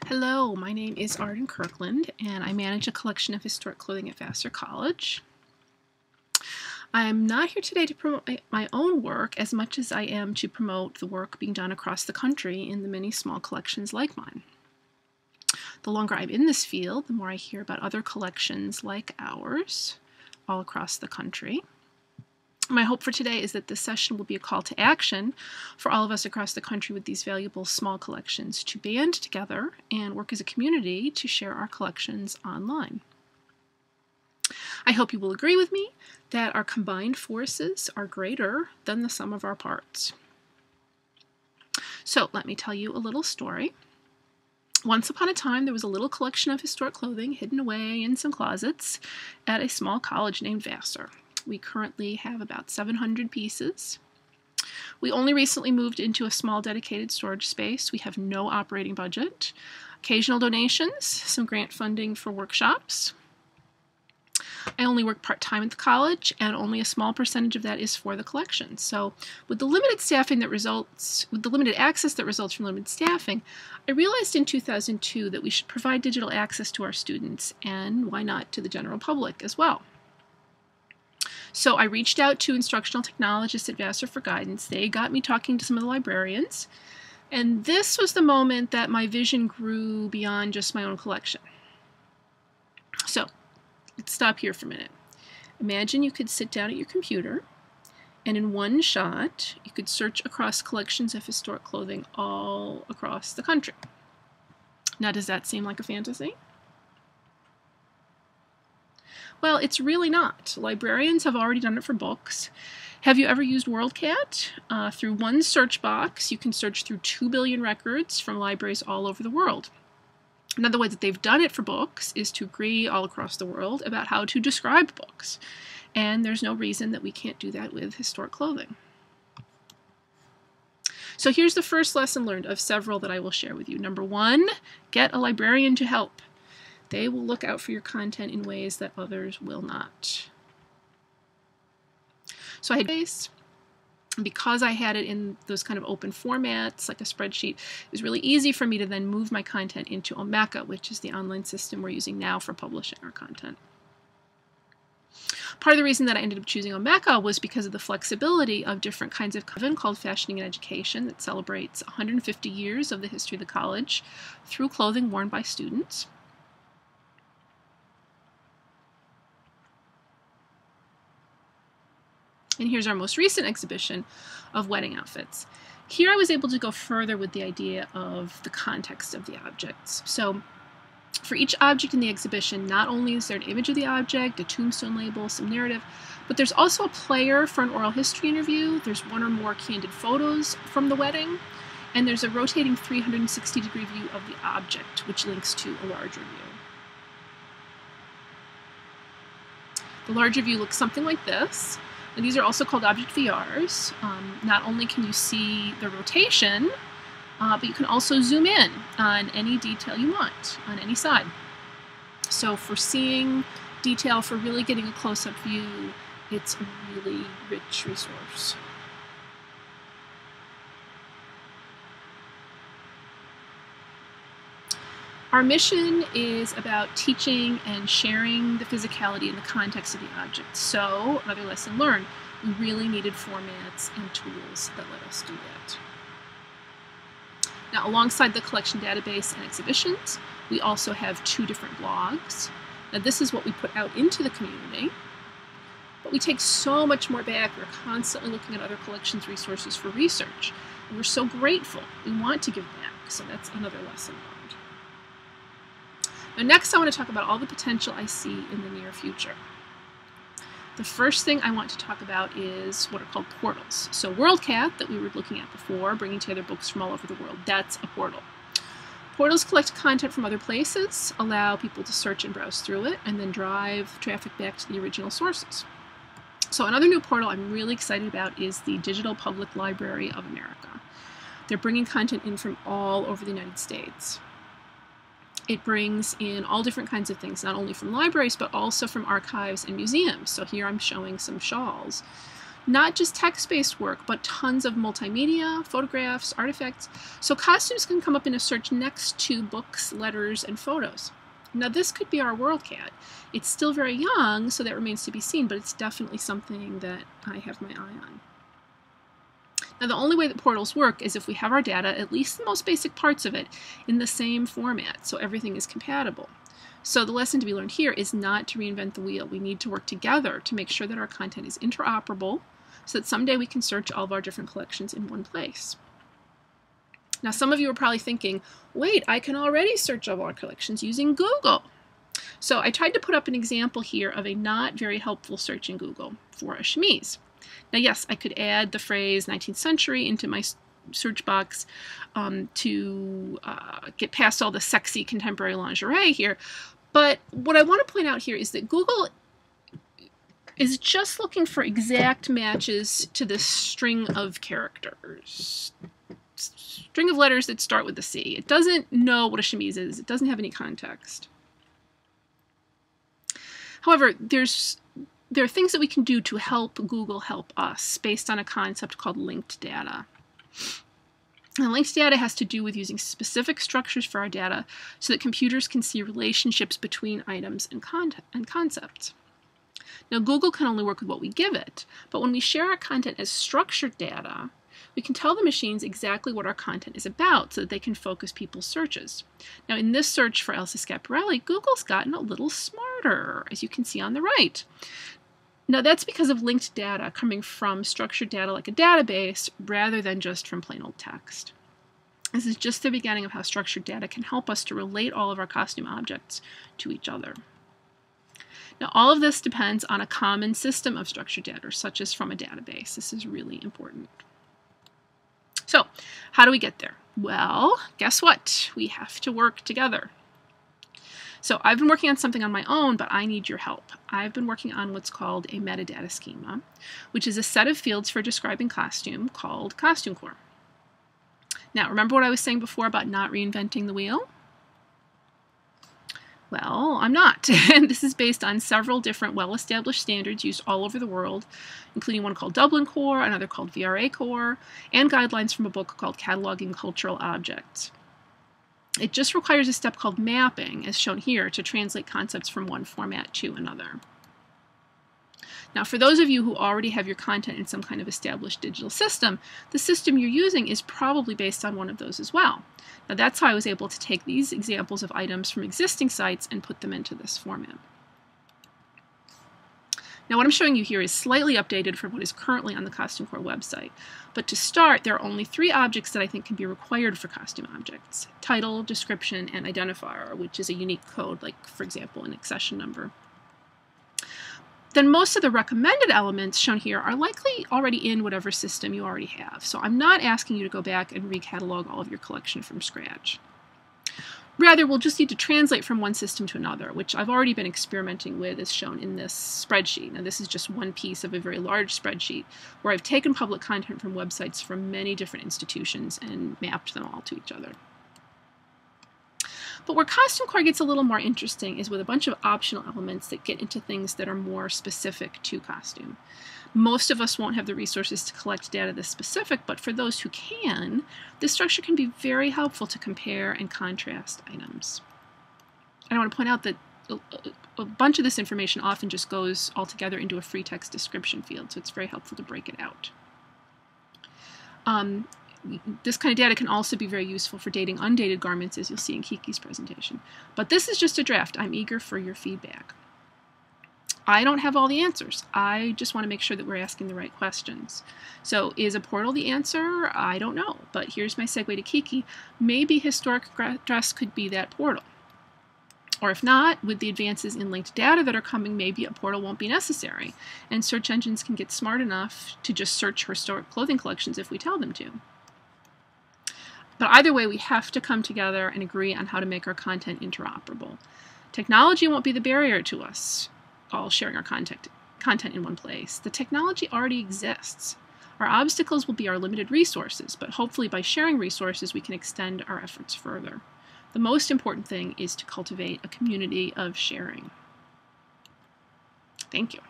Hello, my name is Arden Kirkland, and I manage a collection of historic clothing at Vassar College. I'm not here today to promote my own work as much as I am to promote the work being done across the country in the many small collections like mine. The longer I'm in this field, the more I hear about other collections like ours all across the country. My hope for today is that this session will be a call to action for all of us across the country with these valuable small collections to band together and work as a community to share our collections online. I hope you will agree with me that our combined forces are greater than the sum of our parts. So let me tell you a little story. Once upon a time, there was a little collection of historic clothing hidden away in some closets at a small college named Vassar. We currently have about 700 pieces. We only recently moved into a small dedicated storage space. We have no operating budget, occasional donations, some grant funding for workshops. I only work part-time at the college, and only a small percentage of that is for the collection. So with the limited staffing that results, with the limited access that results from limited staffing, I realized in 2002 that we should provide digital access to our students, and why not to the general public as well. So I reached out to instructional technologists at Vassar for guidance. They got me talking to some of the librarians. And this was the moment that my vision grew beyond just my own collection. So let's stop here for a minute. Imagine you could sit down at your computer, and in one shot, you could search across collections of historic clothing all across the country. Now, does that seem like a fantasy? Well, it's really not. Librarians have already done it for books. Have you ever used WorldCat? Through one search box, you can search through 2 billion records from libraries all over the world. Another way that they've done it for books is to agree all across the world about how to describe books. And there's no reason that we can't do that with historic clothing. So here's the first lesson learned of several that I will share with you. Number one, get a librarian to help. They will look out for your content in ways that others will not. So I had base. Because I had it in those kind of open formats, like a spreadsheet, it was really easy for me to then move my content into Omeka, which is the online system we're using now for publishing our content. Part of the reason that I ended up choosing Omeka was because of the flexibility of different kinds of content called Fashioning and Education that celebrates 150 years of the history of the college through clothing worn by students. And here's our most recent exhibition of wedding outfits. Here I was able to go further with the idea of the context of the objects. So for each object in the exhibition, not only is there an image of the object, a tombstone label, some narrative, but there's also a player for an oral history interview. There's one or more candid photos from the wedding, and there's a rotating 360-degree view of the object, which links to a larger view. The larger view looks something like this. And these are also called object VRs. Not only can you see the rotation, but you can also zoom in on any detail you want on any side. So for seeing detail, for really getting a close-up view, it's a really rich resource. Our mission is about teaching and sharing the physicality and the context of the object. So, another lesson learned, we really needed formats and tools that let us do that. Now, alongside the collection database and exhibitions, we also have 2 different blogs. Now, this is what we put out into the community, but we take so much more back. We're constantly looking at other collections resources for research, and we're so grateful. We want to give back, so that's another lesson learned. Now, next I want to talk about all the potential I see in the near future. The first thing I want to talk about is what are called portals. So WorldCat, that we were looking at before, bringing together books from all over the world, that's a portal. Portals collect content from other places, allow people to search and browse through it, and then drive traffic back to the original sources. So another new portal I'm really excited about is the Digital Public Library of America. They're bringing content in from all over the United States. It brings in all different kinds of things, not only from libraries, but also from archives and museums. So here I'm showing some shawls. Not just text-based work, but tons of multimedia, photographs, artifacts. So costumes can come up in a search next to books, letters, and photos. Now this could be our WorldCat. It's still very young, so that remains to be seen, but it's definitely something that I have my eye on. Now the only way that portals work is if we have our data, at least the most basic parts of it, in the same format, so everything is compatible. So the lesson to be learned here is not to reinvent the wheel. We need to work together to make sure that our content is interoperable so that someday we can search all of our different collections in one place. Now some of you are probably thinking, wait, I can already search all our collections using Google. So I tried to put up an example here of a not very helpful search in Google for a chemise. Now yes, I could add the phrase 19th century into my search box to get past all the sexy contemporary lingerie here. But what I want to point out here is that Google is just looking for exact matches to this string of characters, string of letters that start with a C. It doesn't know what a chemise is. It doesn't have any context. However, there are things that we can do to help Google help us based on a concept called linked data. And linked data has to do with using specific structures for our data so that computers can see relationships between items and concepts. Now, Google can only work with what we give it, but when we share our content as structured data, we can tell the machines exactly what our content is about so that they can focus people's searches. Now, in this search for Elsa Schiaparelli, Google's gotten a little smarter, as you can see on the right. Now, that's because of linked data coming from structured data like a database rather than just from plain old text. This is just the beginning of how structured data can help us to relate all of our costume objects to each other. Now, all of this depends on a common system of structured data, such as from a database. This is really important. So, how do we get there? Well, guess what? We have to work together. So I've been working on something on my own, but I need your help. I've been working on what's called a metadata schema, which is a set of fields for describing costume called Costume Core. Now, remember what I was saying before about not reinventing the wheel? Well, I'm not. And this is based on several different well-established standards used all over the world, including one called Dublin Core, another called VRA Core, and guidelines from a book called Cataloging Cultural Objects. It just requires a step called mapping, as shown here, to translate concepts from one format to another. Now, for those of you who already have your content in some kind of established digital system, the system you're using is probably based on one of those as well. Now, that's how I was able to take these examples of items from existing sites and put them into this format. Now, what I'm showing you here is slightly updated from what is currently on the Costume Core website. But to start, there are only 3 objects that I think can be required for costume objects: title, description, and identifier, which is a unique code, like, for example, an accession number. Then most of the recommended elements shown here are likely already in whatever system you already have. So I'm not asking you to go back and recatalog all of your collection from scratch. Rather, we'll just need to translate from one system to another, which I've already been experimenting with as shown in this spreadsheet. Now, this is just one piece of a very large spreadsheet where I've taken public content from websites from many different institutions and mapped them all to each other. But where Costume Core gets a little more interesting is with a bunch of optional elements that get into things that are more specific to costume. Most of us won't have the resources to collect data this specific, but for those who can, this structure can be very helpful to compare and contrast items. I want to point out that a bunch of this information often just goes all together into a free text description field, so it's very helpful to break it out. This kind of data can also be very useful for dating undated garments, as you'll see in Kiki's presentation. But this is just a draft. I'm eager for your feedback. I don't have all the answers. I just want to make sure that we're asking the right questions. So is a portal the answer? I don't know. But here's my segue to Kiki. Maybe historic dress could be that portal. Or if not, with the advances in linked data that are coming, maybe a portal won't be necessary. And search engines can get smart enough to just search historic clothing collections if we tell them to. But either way, we have to come together and agree on how to make our content interoperable. Technology won't be the barrier to us all sharing our content in one place. The technology already exists. Our obstacles will be our limited resources, but hopefully by sharing resources, we can extend our efforts further. The most important thing is to cultivate a community of sharing. Thank you.